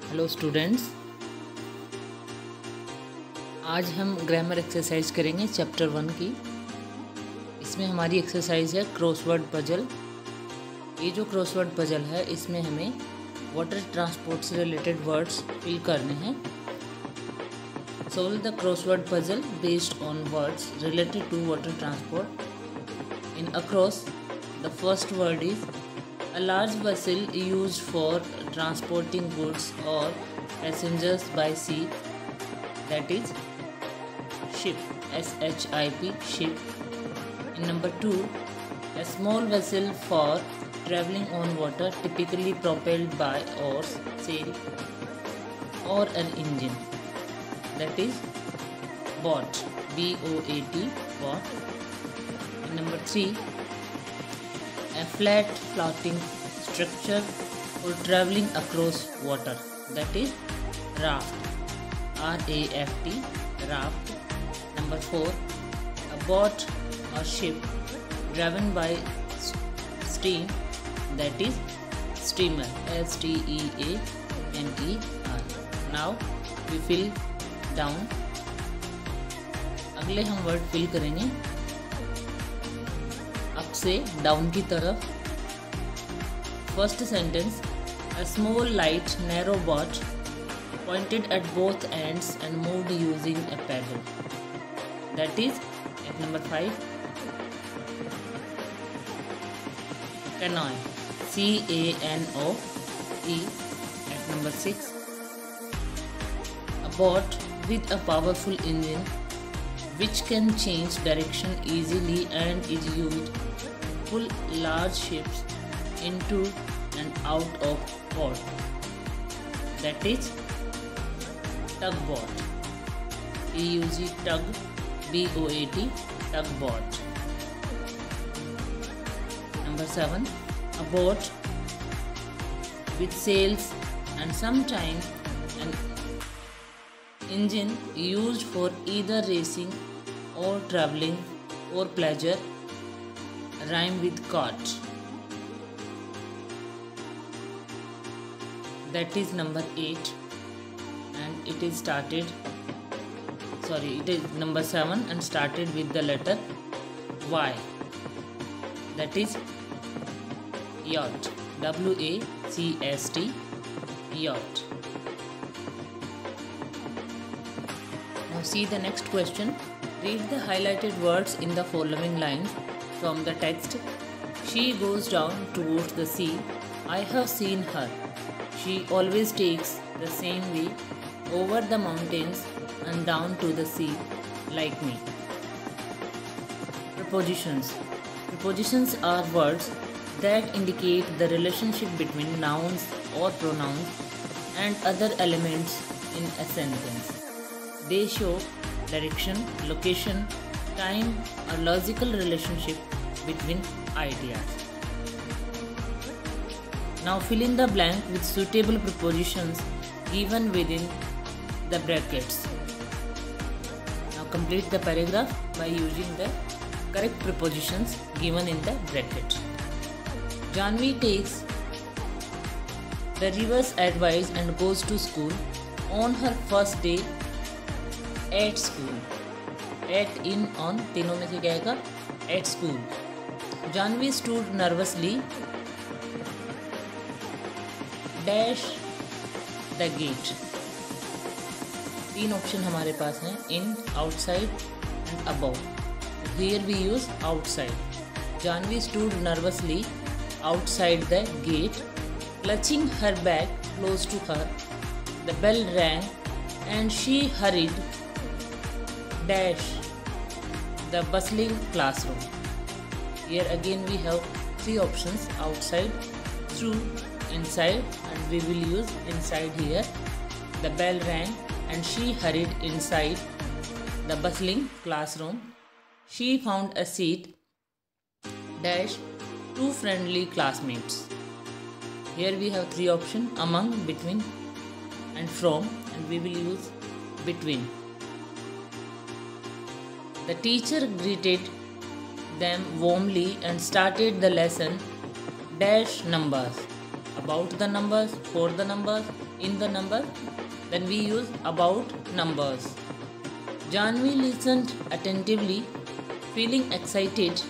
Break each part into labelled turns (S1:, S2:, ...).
S1: Hello students, आज हम grammar exercise करेंगे चैप्टर 1 की। इसमें हमारी एक्सरसाइज है क्रॉसवर्ड पजल। ये जो क्रॉसवर्ड पजल है इसमें हमें वाटर ट्रांसपोर्ट से रिलेटेड वर्ड्स फिल करने हैं। Solve the crossword puzzle based on words related to water transport in across. The first word is a large vessel used for transporting goods or passengers by sea, that is ship, S-H-I-P, ship. In number 2, a small vessel for traveling on water, typically propelled by oars, sail, or an engine, that is boat, B-O-A-T, boat. In number 3, a flat floating structure for traveling across water, that is raft, R-A-F-T, raft. Number 4, a boat or ship driven by steam, that is steamer, S-T-E-A-M-E-R. Now we fill down. अगले हम word fill करेंगे up से down की तरफ। First sentence, a small light narrow boat pointed at both ends and moved using a paddle, that is at number 5। Canoe, C-A-N-O-E, at number 6। A boat with a powerful engine which can change direction easily and is used to pull large ships into and out of port, that is tugboat, T-U-G, tug, B-O-A-T, tugboat. Number 7, a boat with sails and sometimes an engine used for either racing or traveling or pleasure, rhyme with cart, that is number 8, and it is number 7 and started with the letter Y, that is yacht, W-A-C-S-T, yacht. Now see the next question. Read the highlighted words in the following lines from the text. She goes down towards the sea. I have seen her. She always takes the same way over the mountains and down to the sea like me. Prepositions. Prepositions are words that indicate the relationship between nouns or pronouns and other elements in a sentence. They show direction, location, time, or logical relationship between ideas. Now fill in the blank with suitable prepositions given within the brackets. Now complete the paragraph by using the correct prepositions given in the bracket. Janvi takes the reverse advice and goes to school on her first day at school. At, in, on, तीनों में से क्या आएगा? At school. Janvi stood nervously dash the gate. 3 option हमारे पास हैं, in, outside and above. Here we use outside. Janvi stood nervously outside the gate, clutching her bag close to her. The bell rang and she hurried dash the bustling classroom. Here again we have 3 options, outside, through, inside, and we will use inside here. The bell rang and she hurried inside the bustling classroom. She found a seat dash 2 friendly classmates. Here we have 3 options, among, between and from, and we will use between. The teacher greeted them warmly and started the lesson dash numbers. about the numbers, for the numbers, in the numbers, then we use about numbers. Janvi listened attentively, feeling excited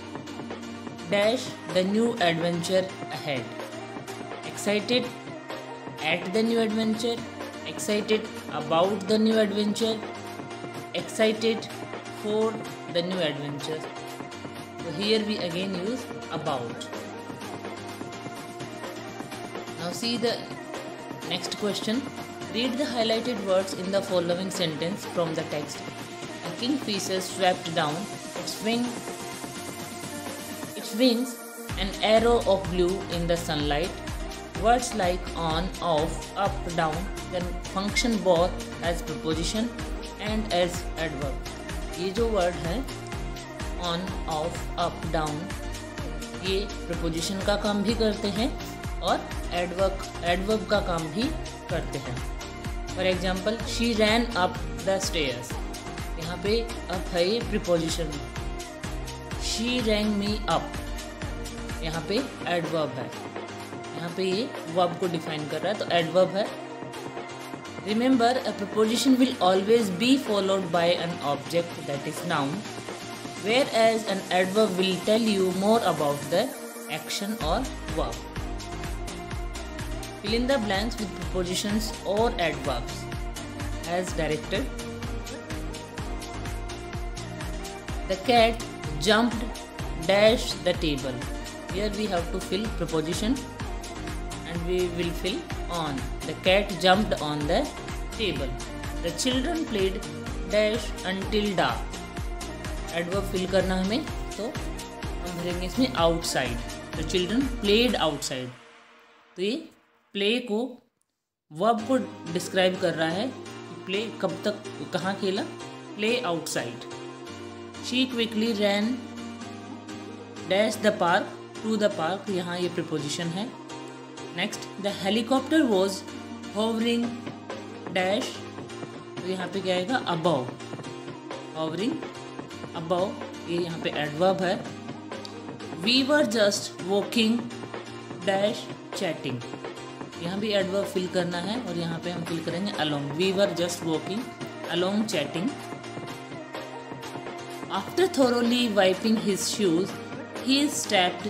S1: dash the new adventure ahead. Excited at the new adventure, excited about the new adventure, excited for the new adventure. So here we again use about. Now see the next question. Read the highlighted words in the following sentence from the text. A kingfisher swept down its wings, an arrow of blue in the sunlight. Words like on, off, up, down can function both as preposition and as adverb. ये जो word है on, off, up, down, ये preposition का काम भी करते हैं और adverb का काम भी करते हैं. For example, she ran up the stairs. यहाँ पे up है ये preposition. She rang me up. यहाँ पे adverb है. यहाँ पे ये verb को define कर रहा है तो adverb है. Remember, a preposition will always be followed by an object that is noun, whereas an adverb will tell you more about the action or verb. Fill in the blanks with prepositions or adverbs as directed. The cat jumped dash the table. Here we have to fill preposition and we will fill on. The cat jumped on the table. The children played dash until dark. Adverb fill करना हमें तो हम भरेंगे इसमें outside. The children played outside. तो ये play को verb को describe कर रहा है कि play कब तक कहाँ खेला. Play outside. She quickly ran dash the park to the park. यहाँ ये preposition है. Next, the helicopter was hovering dash. तो यहाँ पे क्या आएगा above. Hovering above ये यहाँ पे adverb है. We were just walking dash chatting. यहाँ भी adverb fill करना है और यहाँ पे हम fill करेंगे along. We were just walking along chatting. After thoroughly wiping his shoes, he stepped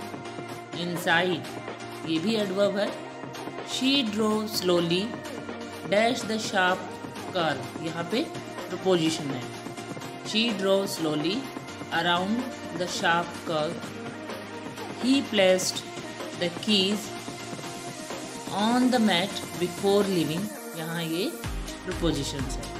S1: inside. ये भी adverb है. She drove slowly dash the sharp curve. यहाँ पे preposition है. She drove slowly around the sharp curve. He placed the keys on the mat before leaving. यहाँ ये prepositions है.